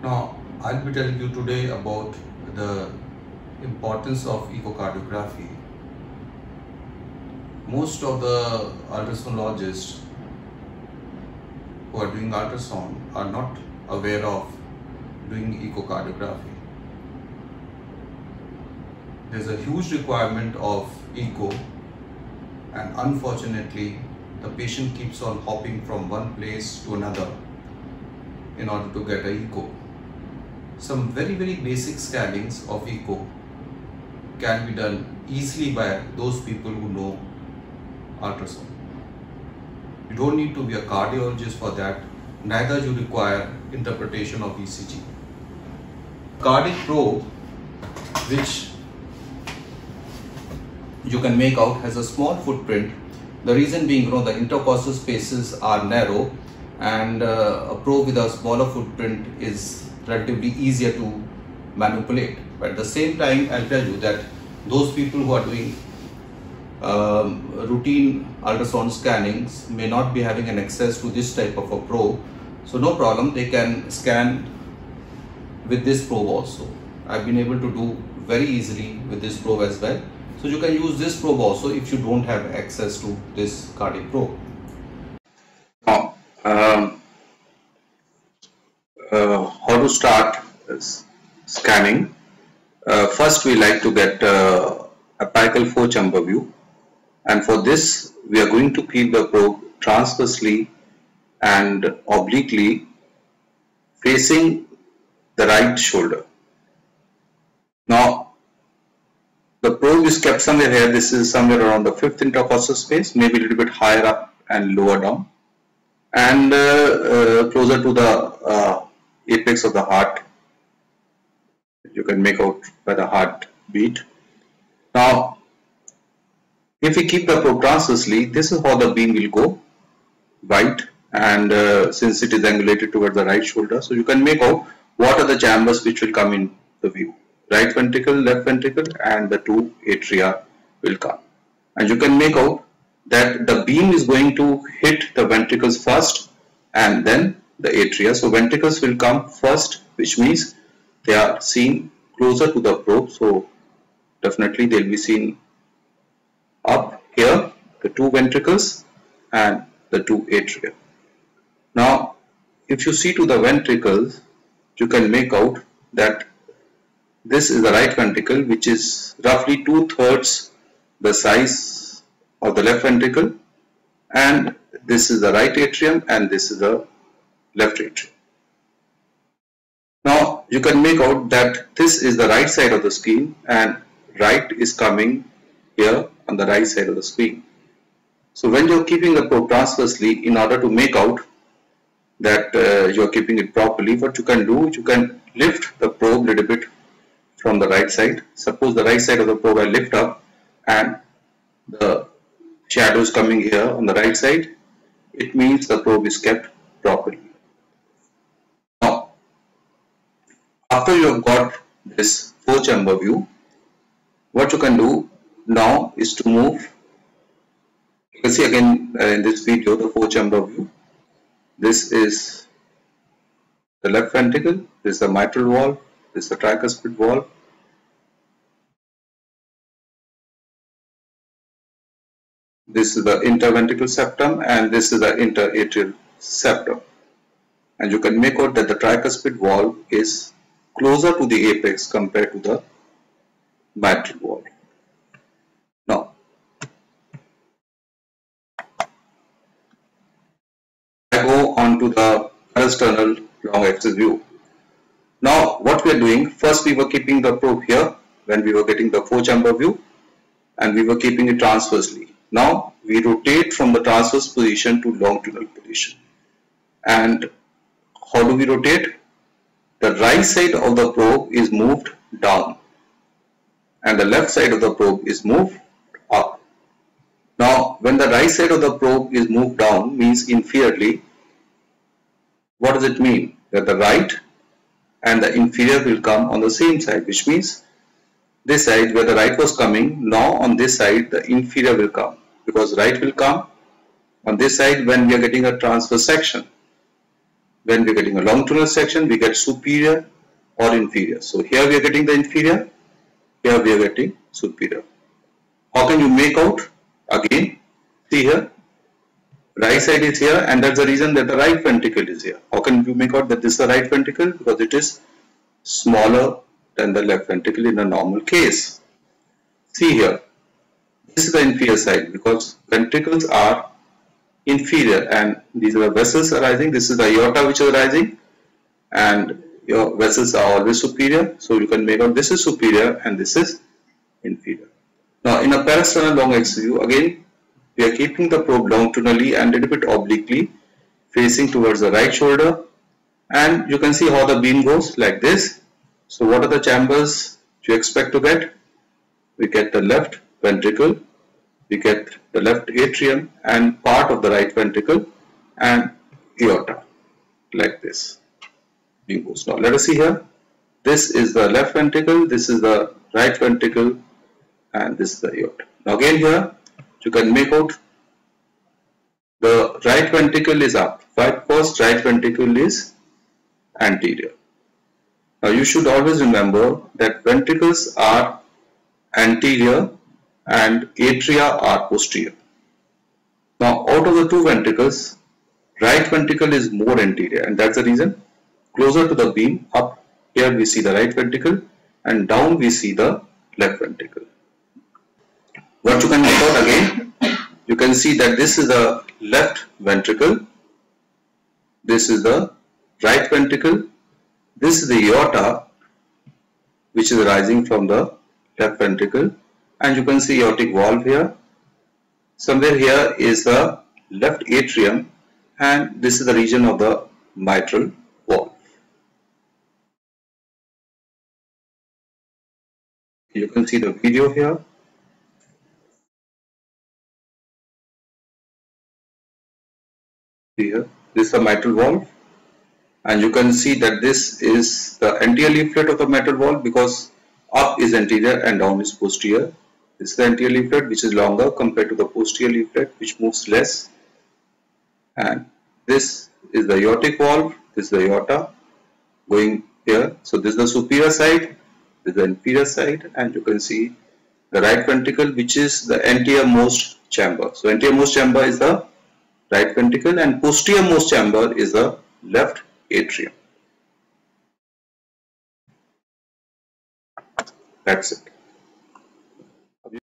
Now, I'll be telling you today about the importance of echocardiography. Most of the ultrasonologists who are doing ultrasound are not aware of doing echocardiography. There's a huge requirement of echo, and unfortunately, the patient keeps on hopping from one place to another in order to get an echo. Some very basic scannings of echo can be done easily by those people who know ultrasound. You don't need to be a cardiologist for that, neither you require interpretation of ECG. Cardiac probe, which you can make out, has a small footprint. The reason being, the intercostal spaces are narrow, and a probe with a smaller footprint is relatively easier to manipulate. But at the same time, I'll tell you that those people who are doing routine ultrasound scannings may not be having an access to this type of a probe. So no problem, they can scan with this probe also. I've been able to do very easily with this probe as well. So you can use this probe also if you don't have access to this cardiac probe. How to start scanning? First, we like to get apical four-chamber view, and for this we are going to keep the probe transversely and obliquely facing the right shoulder. Now the probe is kept somewhere here. This is somewhere around the 5th intercostal space, maybe a little bit higher up and lower down, and closer to the apex of the heart. You can make out by the heartbeat. Now, if we keep the probe transversely, this is how the beam will go, right, and since it is angulated towards the right shoulder, so you can make out what are the chambers which will come in the view. Right ventricle, left ventricle, and the two atria will come. And you can make out that the beam is going to hit the ventricles first and then the atria. So ventricles will come first, which means they are seen closer to the probe. So definitely they will be seen up here, the two ventricles and the two atria. Now, if you see to the ventricles, you can make out that this is the right ventricle, which is roughly 2/3 the size of the left ventricle, and this is the right atrium and this is the left atrium. Now you can make out that this is the right side of the screen and right is coming here on the right side of the screen. So when you are keeping the probe transversely, in order to make out that you are keeping it properly, what you can do, you can lift the probe a little bit from the right side. Suppose the right side of the probe I lift up and the shadow is coming here on the right side, it means the probe is kept properly. Now, after you have got this four-chamber view, what you can do now is to move. You can see again in this video the four-chamber view. This is the left ventricle, this is the mitral valve, this is the tricuspid valve. This is the interventricular septum and this is the interatrial septum. And you can make out that the tricuspid valve is closer to the apex compared to the mitral valve. Now, I go on to the parasternal long axis view. Now what we are doing, first we were keeping the probe here when we were getting the four-chamber view and we were keeping it transversely. Now we rotate from the transverse position to longitudinal position. And how do we rotate? The right side of the probe is moved down and the left side of the probe is moved up. Now when the right side of the probe is moved down, means inferiorly, what does it mean? That the right and the inferior will come on the same side, which means this side where the right was coming, now on this side the inferior will come, because right will come on this side when we are getting a transverse section. when we are getting a longitudinal section, we get superior or inferior. So here we are getting the inferior, here we are getting superior. How can you make out? Again, see here, right side is here, and that's the reason that the right ventricle is here. How can you make out that this is the right ventricle? Because it is smaller than the left ventricle in a normal case. See here, this is the inferior side because ventricles are inferior and these are the vessels arising. This is the aorta which is arising, and your vessels are always superior. So you can make out this is superior and this is inferior. Now in a parasternal long X view, again we are keeping the probe longitudinally and a little bit obliquely facing towards the right shoulder, and you can see how the beam goes like this. So what are the chambers you expect to get? We get the left ventricle, we get the left atrium and part of the right ventricle and aorta like this. Beam goes. Now let us see here. This is the left ventricle, this is the right ventricle, and this is the aorta. Now again here you can make out the right ventricle is up. Why? Because right ventricle is anterior. Now you should always remember that ventricles are anterior and atria are posterior. Now out of the two ventricles, right ventricle is more anterior, and that's the reason closer to the beam, up here we see the right ventricle and down we see the left ventricle. What you can make out again, you can see that this is the left ventricle, this is the right ventricle, this is the aorta which is arising from the left ventricle, and you can see aortic valve here. Somewhere here is the left atrium, and this is the region of the mitral valve. You can see the video here. Here, this is the mitral valve, and you can see that this is the anterior leaflet of the mitral valve because up is anterior and down is posterior. This is the anterior leaflet which is longer compared to the posterior leaflet which moves less, and this is the aortic valve, this is the aorta going here. So this is the superior side, this is the inferior side, and you can see the right ventricle which is the anterior-most chamber. So anterior-most chamber is the right ventricle and posterior-most chamber is the left atrium. That's it.